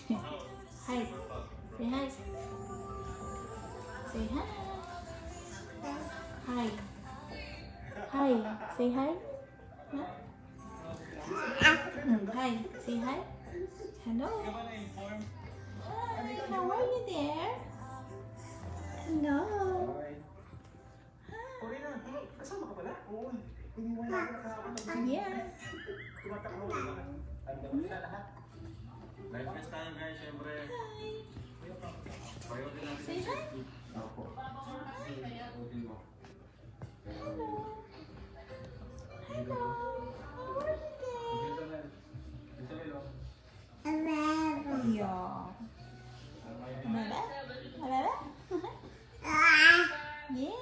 Hi. Say hi. Say hi. Hi. Hi. Say hi. Huh? Hi. Say hi. Hello. Hi. How are you there? Hello. Kasama ka pala? Oo. Yeah. Tumatakbo ka na. Andam na lahat. Live fest tayo guys, syempre. Hi. Priority natin Say yung hi. safety. Opo. Priority mo. Hello. Hello. How are you there? Yeah. Baba? Baba? Yeah.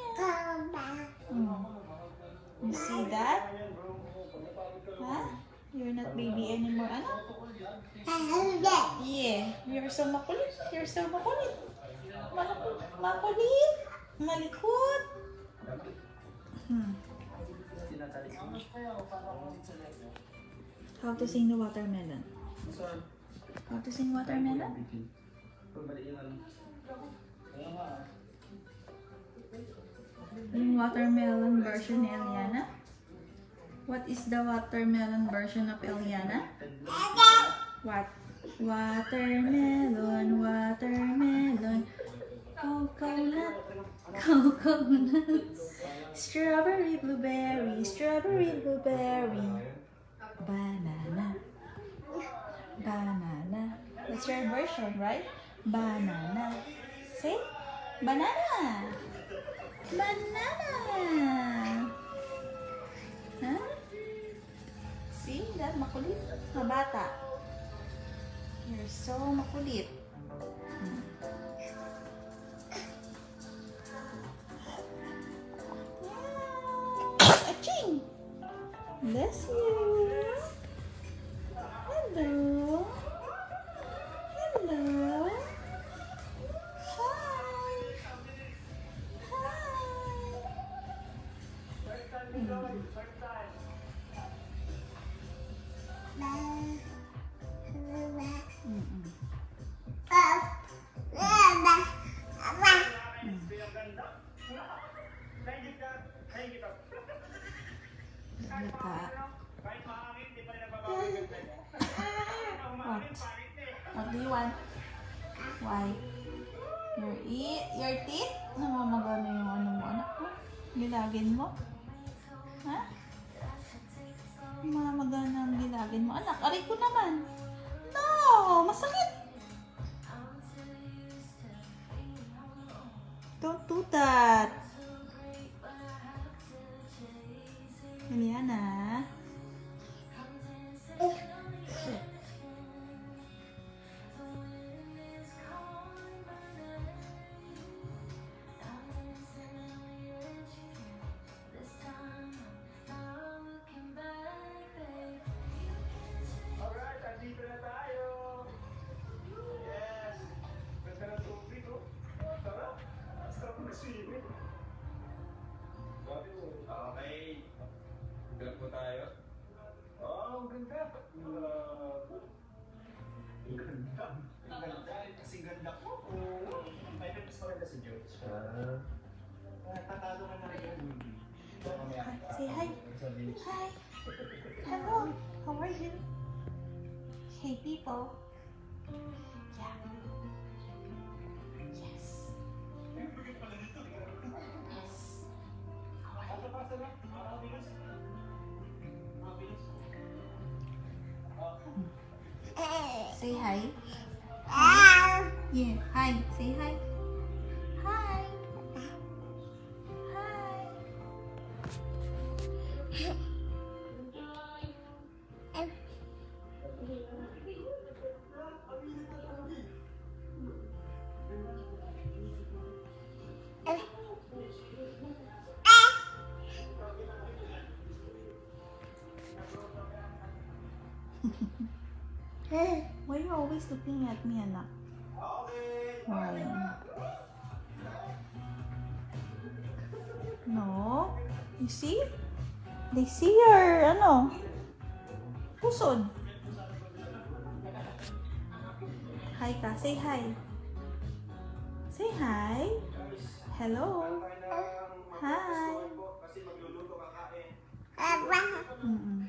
You see that? Huh? You're not baby anymore, ano? Yeah. You're so makulit. You're so makulit. Makulit. Malikot. How to sing the watermelon? How to sing watermelon? Yung watermelon version ni Eliana? What is the watermelon version of Eliana? What? Watermelon, watermelon, coconut, coconut, strawberry, blueberry, strawberry, blueberry, banana, banana. That's your version, right? Banana. Say, banana. Banana. Huh? See that makulit na bata. You're so makulit. Aching! Bless you. Hello. Hello. Hi. What do you want? Why? Your teeth? Namamagana yung ano mo, anak mo? Gilagin mo? Ha? Namamagana ang gilagin mo. Anak, aray ko naman. No! Masakit! Don't do that. Eliana. Alright, andito na tayo. Yes. Ganda ng tubig, oh. Sarap. Sarap na swimming. Okay. Grab po tayo. Oh, ang ganda. Ang ganda. Ang ganda. Kasi ganda ko. Oo. May mas maganda si George. Tatalo ka na rin yung movie. Say hi. Hi. Hello. How are you? Hey, people. Yeah. Yes. Yes. Say hi. Yeah. Hi. Say hi. Hi. Hi. Why are you always looking at me, anak? Why? No? You see? They see your, pusod. Hi ka. Say hi. Say hi. Hello. Hi. Kasi magluluto kakain. Mm-mm.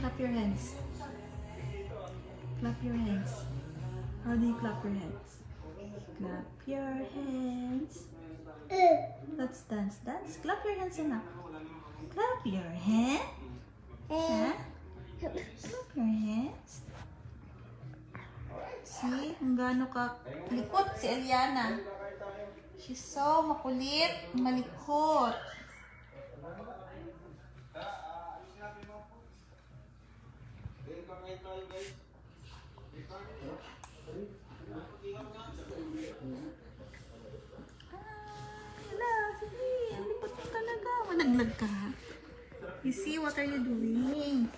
Clap your hands. Clap your hands. How do you clap your hands? Clap your hands. Let's dance. Dance. Clap your hands enough. Clap your hand. Huh? Clap your hands. See? Kung gaano ka likot si Eliana. She's so makulit. Malikot. Wala, sige. Ang likot mo talaga. Malaglag ka. You see, what are you doing?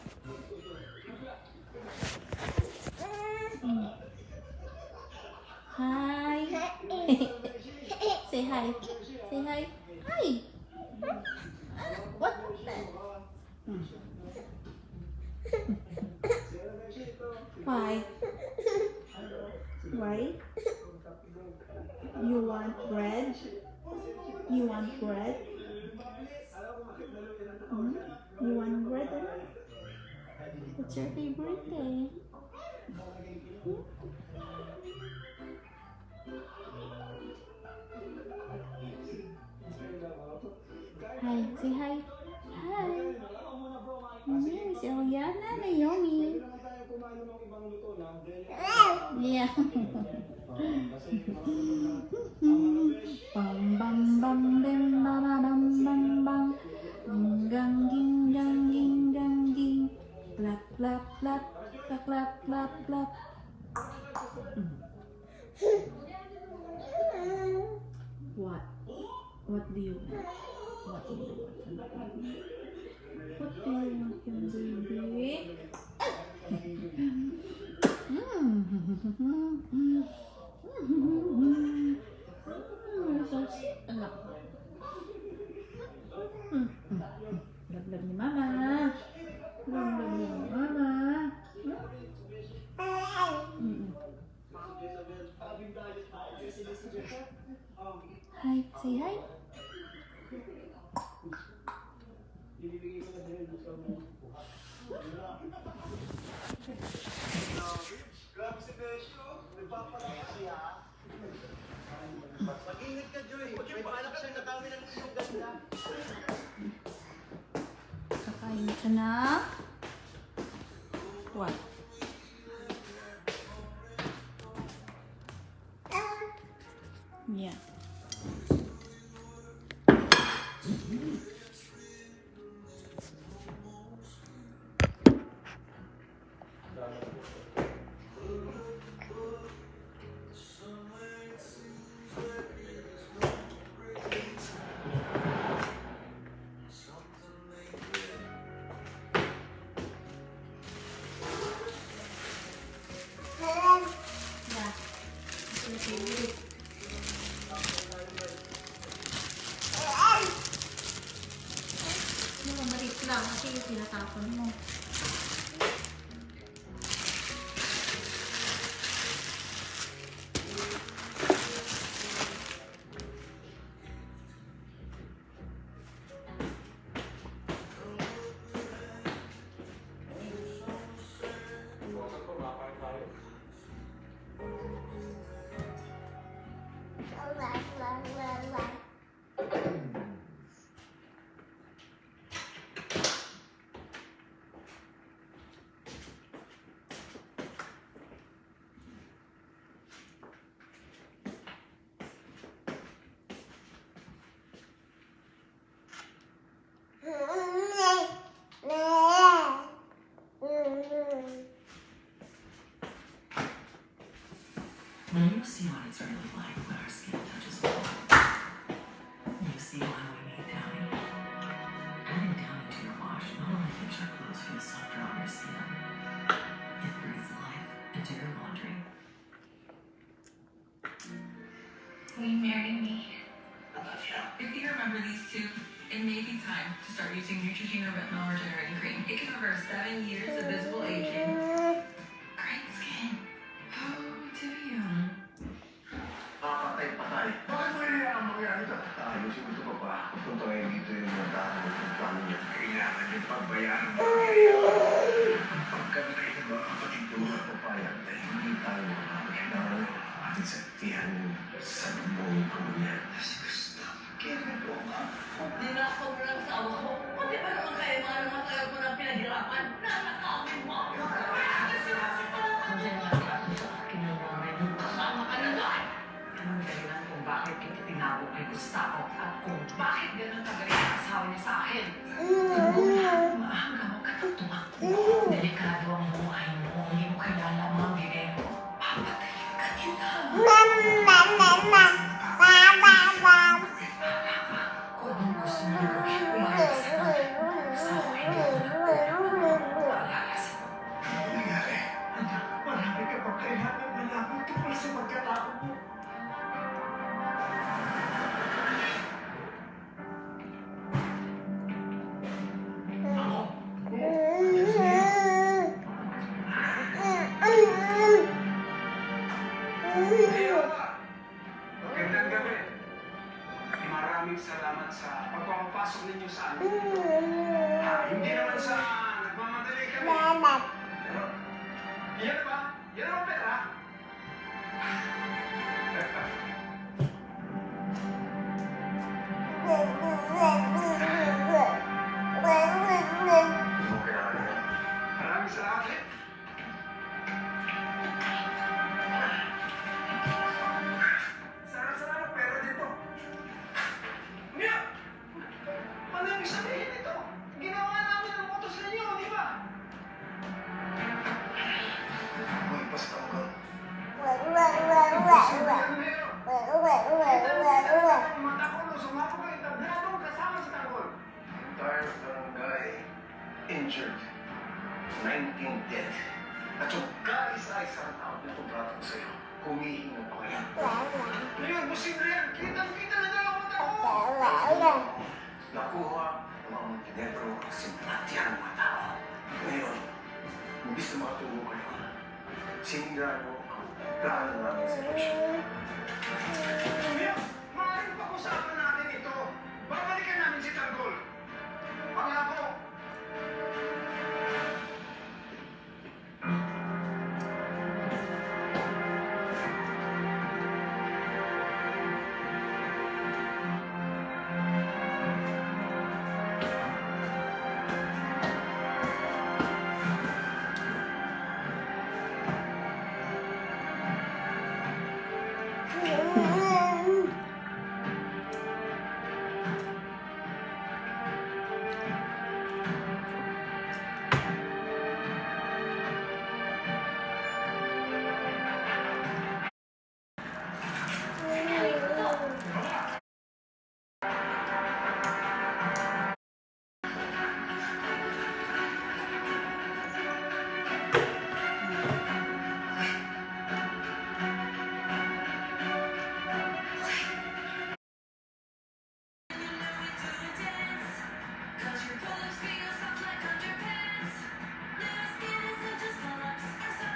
Hi. Say hi. Say hi. Hi. What? Why? Why? You want bread? You want bread? Hmm? You want bread? What's your favorite day? Hmm? Hi, say hi. Hi. Miss Eliana, Naomi. Yeah. Bam bam bam bam bam bam bam bam. Ging gang ging gang ging gang ging. Clap clap clap clap clap clap clap. What? What do you want? What do you want? What do you want, young baby? You're so sweet, anak. Love ni mama. Love ni mama. Hi, say hi. Grabe si Besyo. Nagpapalaki siya. Mag-ingat ka, Joy. May paanak siya na kami ng iyong ganda. Kakain ka na? What? Yeah. Maliit lang kasi yung tinatapon mo. Now you see what it's really like when our skin touches water. marry me? If you remember these two, it may be time to start using Neutrogena Retinol Regenerating Cream. It can reverse 7 years of visible aging. Great skin. Oh, too young. Patay. Bakit mo yung mangyari ito? Ayusin mo ito pa pa. Kung tuntuin dito yung mga tao ng plano niya. Kailangan yung pagbayaran mo. Pagkabitay ng mga kapatid ko mga papayag na hindi tayo makakailangan ating saktihan sa buong komunyan. Si Gustav, kailan po nga? Dinakaw mo lang sa awa ko. Pati ba naman kayo mga naman tayo mo ng pinaghirapan? Nanakawin mo! Kasama ka na doon! Anong dahilan kung bakit kita tinawag kay Gustavo at kung bakit ganun kagaling ang asawa niya sa akin? Maaga, huwag ka nang tumakbo. Delikado ang buhay mo. Hindi mo kilala ang mga ginero. Papatayin ka nila. Kung anong gusto mo gawin, umayos ka na. Sa ako, hindi ko na paalala sa mo. Ano nangyari? Anak, marami ka pa kailangan malaman tungkol sa pagkatao mo. Magandang gabi. Maraming salamat sa pagpapasok ninyo sa amin. Hindi naman sa nagmamadali kami. Pero, yan ba? Yan ang pera? Hindi mo kailangan yan. Maraming salamat. Sara-sara ng pera dito. Mia! Ano yung sabihin nito? Ginawa namin ang utos sa inyo, di ba? Uy, basta mo. Entire barangay injured. 19 dead. At yung kaisa-isang tao na tubrato ko sa'yo, humihinga pa kayo. Ngayon, posible yan. Kitang-kita na dalawang tao. Nakuha ng mga Montenegro ang simpatya ng mga tao. Ngayon, imbis na makatulong kayo, sinira mo ang plano namin sa eleksyon. Mia!